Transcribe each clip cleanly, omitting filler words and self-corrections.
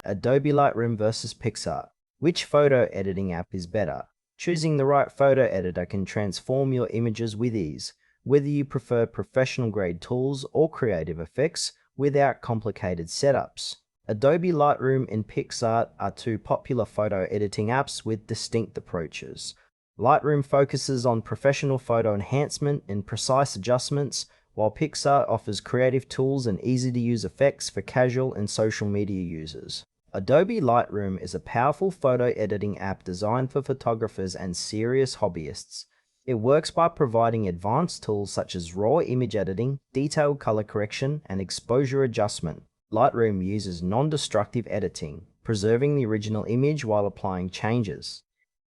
Adobe Lightroom versus Picsart. Which photo editing app is better? Choosing the right photo editor can transform your images with ease, whether you prefer professional-grade tools or creative effects without complicated setups. Adobe Lightroom and Picsart are two popular photo editing apps with distinct approaches. Lightroom focuses on professional photo enhancement and precise adjustments, while Picsart offers creative tools and easy-to-use effects for casual and social media users. Adobe Lightroom is a powerful photo editing app designed for photographers and serious hobbyists. It works by providing advanced tools such as raw image editing, detailed color correction, and exposure adjustment. Lightroom uses non-destructive editing, preserving the original image while applying changes.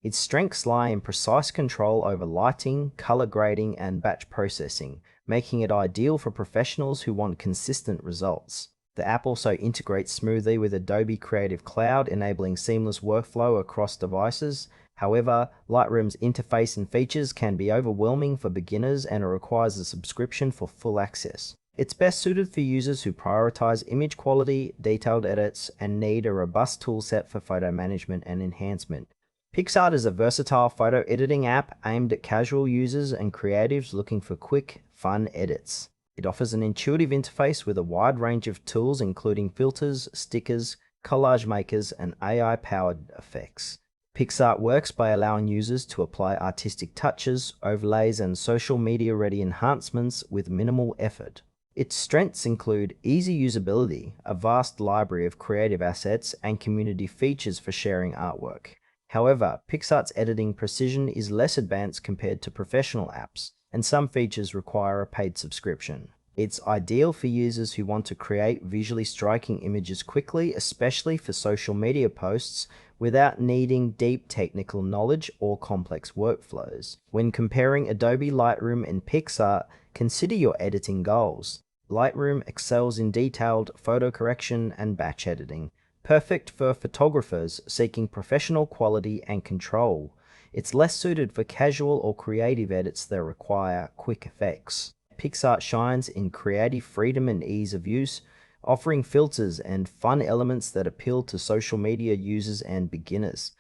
Its strengths lie in precise control over lighting, color grading, and batch processing, making it ideal for professionals who want consistent results. The app also integrates smoothly with Adobe Creative Cloud, enabling seamless workflow across devices. However, Lightroom's interface and features can be overwhelming for beginners and it requires a subscription for full access. It's best suited for users who prioritize image quality, detailed edits, and need a robust toolset for photo management and enhancement. Picsart is a versatile photo editing app aimed at casual users and creatives looking for quick, fun edits. It offers an intuitive interface with a wide range of tools including filters, stickers, collage makers, and AI-powered effects. Picsart works by allowing users to apply artistic touches, overlays, and social media-ready enhancements with minimal effort. Its strengths include easy usability, a vast library of creative assets, and community features for sharing artwork. However, Picsart's editing precision is less advanced compared to professional apps, and some features require a paid subscription. It's ideal for users who want to create visually striking images quickly, especially for social media posts, without needing deep technical knowledge or complex workflows. When comparing Adobe Lightroom and Picsart, consider your editing goals. Lightroom excels in detailed photo correction and batch editing, perfect for photographers seeking professional quality and control. It's less suited for casual or creative edits that require quick effects. Picsart shines in creative freedom and ease of use, offering filters and fun elements that appeal to social media users and beginners.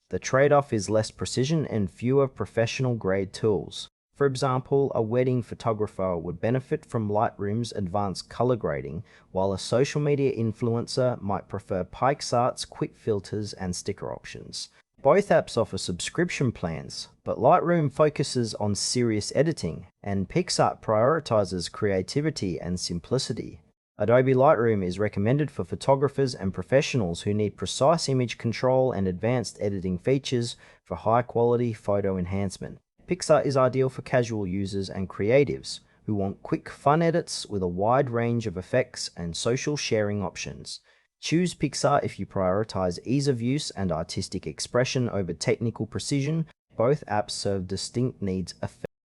The trade-off is less precision and fewer professional-grade tools. For example, a wedding photographer would benefit from Lightroom's advanced color grading, while a social media influencer might prefer Picsart's quick filters and sticker options. Both apps offer subscription plans, but Lightroom focuses on serious editing, and Picsart prioritizes creativity and simplicity. Adobe Lightroom is recommended for photographers and professionals who need precise image control and advanced editing features for high-quality photo enhancement. Picsart is ideal for casual users and creatives who want quick, fun edits with a wide range of effects and social sharing options. Choose Picsart if you prioritize ease of use and artistic expression over technical precision. Both apps serve distinct needs effectively.